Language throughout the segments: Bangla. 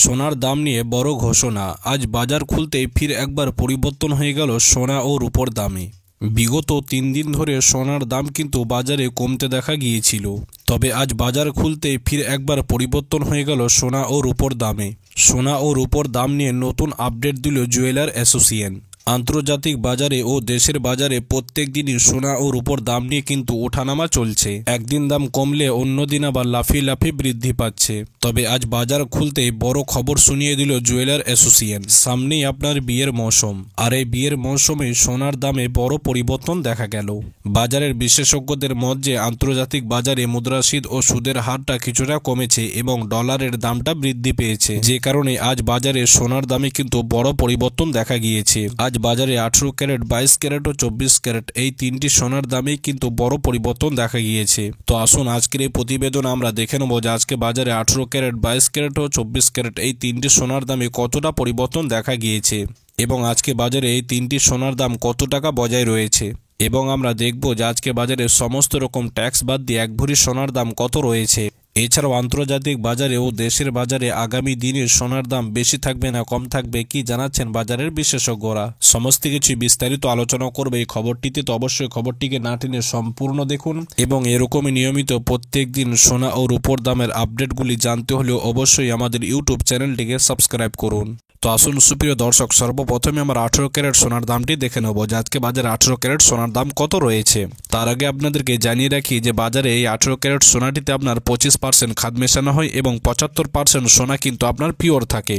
সোনার দাম নিয়ে বড় ঘোষণা। আজ বাজার খুলতেই ফির একবার পরিবর্তন হয়ে গেল সোনা ও রূপোর দামে। বিগত 3 দিন ধরে সোনার দাম কিন্তু বাজারে কমতে দেখা গিয়েছিল, তবে আজ বাজার খুলতেই ফির একবার পরিবর্তন হয়ে গেল সোনা ও রূপোর দামে। সোনা ও রূপোর দাম নিয়ে নতুন আপডেট দিল জুয়েলার অ্যাসোসিয়েশন। আন্তর্জাতিক বাজারে ও দেশের বাজারে প্রত্যেক দিনই সোনা ও রূপোর দাম নিয়ে কিন্তু ওঠানামা চলছে। একদিন দাম কমলে অন্য দিন আবার লাফিয়ে লাফিয়ে বৃদ্ধি পাচ্ছে। তবে আজ বাজার খুলতেই বড় খবর শুনিয়ে দিল জুয়েলার অ্যাসোসিয়েশন। সামনেই আপনার বিয়ের মৌসুম, আর এই বিয়ের মৌসুমে সোনার দামে বড় পরিবর্তন দেখা গেল। বাজারের বিশেষজ্ঞদের মত যে আন্তর্জাতিক বাজারে মুদ্রাস্ফীতি ও সুদের হারটা কিছুটা কমেছে এবং ডলারের দামটা বৃদ্ধি পেয়েছে, যে কারণে আজ বাজারে সোনার দামে কিন্তু বড় পরিবর্তন দেখা গিয়েছে। আজ বাজারে 18 ক্যারেট, 22 ক্যারেট ও 24 ক্যারেট এই তিনটি সোনার দামেই কিন্তু বড় পরিবর্তন দেখা গিয়েছে। তো আসুন আজকের এই প্রতিবেদন আমরা দেখে নেব যে আজকে বাজারে 18 ক্যারেট, 22 ক্যারেট ও 24 ক্যারেট এই তিনটি সোনার দামে কতটা পরিবর্তন দেখা গিয়েছে এবং আজকে বাজারে এই তিনটি সোনার দাম কত টাকা বজায় রয়েছে। এবং আমরা দেখব যে আজকে বাজারে সমস্ত রকম ট্যাক্স বাদ দিয়ে এক ভরি সোনার দাম কত রয়েছে। এছাড়াও আন্তর্জাতিক বাজারে ও দেশের বাজারে আগামী দিনে সোনার দাম বেশি থাকবে না কম থাকবে কি জানাচ্ছেন বাজারের বিশেষজ্ঞরা। সমস্ত কিছু বিস্তারিত আলোচনা করবে এই খবরটিতে, তো অবশ্যই খবরটিকে না টেনে সম্পূর্ণ দেখুন এবং এরকমই নিয়মিত প্রত্যেক দিন সোনা ও রূপোর দামের আপডেটগুলি জানতে হলেও অবশ্যই আমাদের ইউটিউব চ্যানেলটিকে সাবস্ক্রাইব করুন। তো আসুন সুপ্রিয় দর্শক, সর্বপ্রথমে আমরা 18 ক্যারেট সোনার দামটি দেখে নেব যে আজকে বাজারে 18 ক্যারেট সোনার দাম কত রয়েছে। তার আগে আপনাদেরকে জানিয়ে রাখি যে বাজারে এই 18 ক্যারেট সোনাটিতে আপনার 25% খাদ মেশানো হয় এবং 75% সোনা কিন্তু আপনার পিওর থাকে।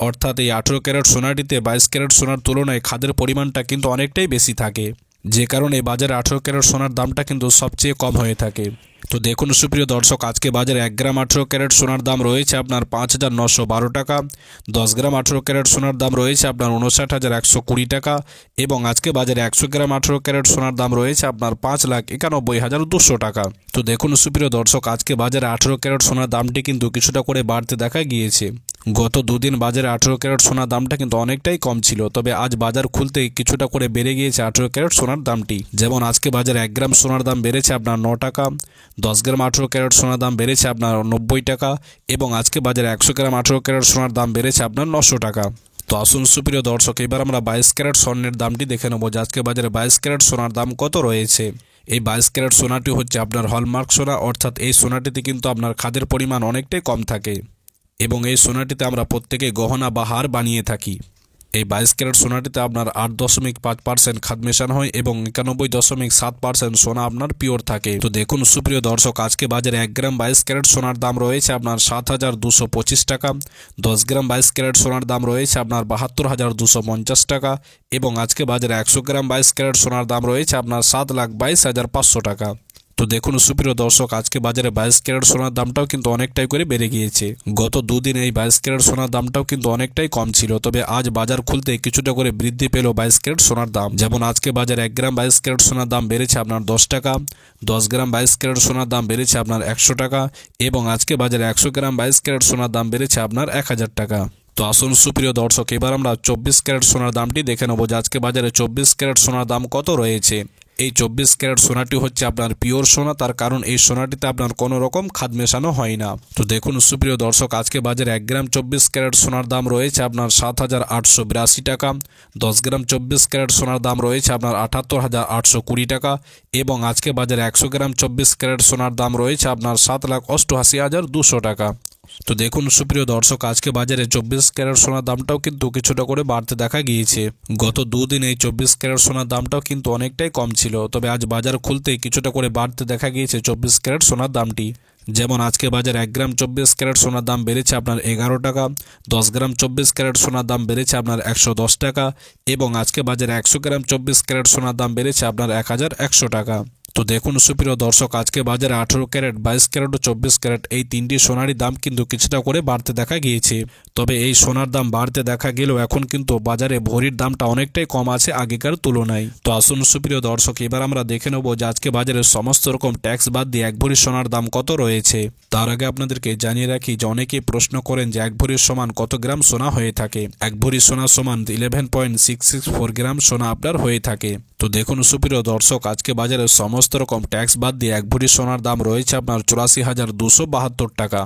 অর্থাৎ এই 18 ক্যারেট সোনাটিতে 22 ক্যারেট সোনার তুলনায় খাদের পরিমাণটা কিন্তু অনেকটাই বেশি থাকে, যে কারণে বাজারে 18 ক্যারেট সোনার দামটা কিন্তু সবচেয়ে কম হয়ে থাকে। তো দেখুন সুপ্রিয় দর্শক, আজকে বাজারে 1 গ্রাম 18 ক্যারেট সোনার দাম রয়েছে আপনার 5,912 টাকা। 10 গ্রাম 18 ক্যারেট সোনার দাম রয়েছে আপনার 59,120 টাকা এবং আজকে বাজারে 100 গ্রাম 18 ক্যারেট সোনার দাম রয়েছে আপনার 5,91,200 টাকা। তো দেখুন সুপ্রিয় দর্শক, আজকে বাজারে 18 ক্যারেট সোনার দামটি কিন্তু কিছুটা করে বাড়তে দেখা গিয়েছে। গত দুদিন বাজারে 18 ক্যারেট সোনার দামটা কিন্তু অনেকটাই কম ছিল, তবে আজ বাজার খুলতে কিছুটা করে বেড়ে গিয়েছে 18 ক্যারেট সোনার দামটি। যেমন আজকে বাজারে 1 গ্রাম সোনার দাম বেড়েছে আপনার 9 টাকা, 10 গ্রাম 18 ক্যারেট সোনার দাম বেড়েছে আপনার 90 টাকা এবং আজকে বাজারে 100 গ্রাম 18 ক্যারেট সোনার দাম বেড়েছে আপনার 900 টাকা। তো আসুন সুপ্রিয় দর্শক, এবার আমরা 22 ক্যারেট স্বর্ণের দামটি দেখে নেব যে আজকে বাজারে 22 ক্যারেট সোনার দাম কত রয়েছে। এই 22 ক্যারেট সোনাটি হচ্ছে আপনার হলমার্ক সোনা, অর্থাৎ এই সোনাটিতে কিন্তু আপনার খাদের পরিমাণ অনেকটাই কম থাকে এবং এই সোনাটিতে আমরা প্রত্যেকে গহনা বা হার বানিয়ে থাকি। এই 22 ক্যারেট সোনাটিতে আপনার 8.5% খাদ মেশানো হয় এবং 91.7% সোনা আপনার পিওর থাকে। তো দেখুন সুপ্রিয় দর্শক, আজকে বাজারে 1 গ্রাম 22 ক্যারেট সোনার দাম রয়েছে আপনার 7,225 টাকা। 10 গ্রাম 22 ক্যারেট সোনার দাম রয়েছে আপনার 72,250 টাকা এবং আজকে বাজারে 100 গ্রাম 22 ক্যারেট সোনার দাম রয়েছে আপনার 7,22,500 টাকা। তো দেখুন সুপ্রিয় দর্শক, আজকে বাজারে 22 ক্যারেট সোনার দামটাও কিন্তু অনেকটাই করে বেড়ে গিয়েছে। গত দুদিন এই 22 ক্যারেট সোনার দামটাও কিন্তু অনেকটাই কম ছিল, তবে আজ বাজার খুলতে কিছুটা করে বৃদ্ধি পেল 22 ক্যারেট সোনার দাম। যেমন আজকে বাজারে 1 গ্রাম 22 ক্যারেট সোনার দাম বেড়েছে আপনার 10 টাকা, 10 গ্রাম 22 ক্যারেট সোনার দাম বেড়েছে আপনার 100 টাকা এবং আজকে বাজারে 100 গ্রাম 22 ক্যারেট সোনার দাম বেড়েছে আপনার 1000 টাকা। তো আসুন সুপ্রিয় দর্শক, এবার আমরা 24 ক্যারেট সোনার দামটি দেখে নেব যে আজকে বাজারে 24 ক্যারেট সোনার দাম কত রয়েছে। এই 24 ক্যারেট সোনাটি হচ্ছে আপনার পিওর সোনা, তার কারণ এই সোনাটিতে আপনার কোনো রকম খাদ মেশানো হয় না। তো দেখুন সুপ্রিয় দর্শক, আজকে বাজারে 1 গ্রাম 24 ক্যারেট সোনার দাম রয়েছে আপনার 7,882 টাকা। 10 গ্রাম 24 ক্যারেট সোনার দাম রয়েছে আপনার 78,820 টাকা এবং আজকে বাজারে 100 গ্রাম 24 ক্যারেট সোনার দাম রয়েছে আপনার 7,88,200 টাকা। তো দেখুন সুপ্রিয় দর্শক, আজকে বাজারে 24 ক্যারেট সোনার দামটাও কিন্তু কিছুটা করে বাড়তে দেখা গিয়েছে। গত দুদিন এই 24 ক্যারেট সোনার দামটাও কিন্তু অনেকটাই কম ছিল, তবে আজ বাজার খুলতে কিছুটা করে বাড়তে দেখা গিয়েছে 24 ক্যারেট সোনার দামটি। যেমন আজকে বাজারে 1 গ্রাম 24 ক্যারেট সোনার দাম বেড়েছে আপনার 11 টাকা, 10 গ্রাম 24 ক্যারেট সোনার দাম বেড়েছে আপনার 110 টাকা এবং আজকে বাজারে 100 গ্রাম 24 ক্যারেট সোনার দাম বেড়েছে আপনার 1,100 টাকা। তো দেখুন সুপ্রিয় দর্শক, আজকে বাজারে 18 ক্যারেট, 22 ক্যারেট ও 24 ক্যারেট এই তিনটি সোনারই দাম কিন্তু কিছুটা করে বাড়তে দেখা গিয়েছে। তবে এই সোনার দাম বাড়তে দেখা গেলেও এখন কিন্তু বাজারে ভরির দামটা অনেকটাই কম আছে আগেকার তুলনায়। তো আসুন সুপ্রিয় দর্শক, এবার আমরা দেখে নেব যে আজকে বাজারে সমস্ত রকম ট্যাক্স বাদ দিয়ে এক ভরি সোনার দাম কত রয়েছে। তার আগে আপনাদেরকে জানিয়ে রাখি যে অনেকেই প্রশ্ন করেন যে 1 ভরির সমান কত গ্রাম সোনা হয়ে থাকে। 1 ভরি সোনা সমান 11.664 গ্রাম সোনা আপনার হয়ে থাকে। তো দেখুন সুপ্রিয় দর্শক, আজকে বাজারে সমস্ত রকম ট্যাক্স বাদ দিয়ে 1 ভরি সোনার দাম রয়েছে আপনার 84,272 টাকা।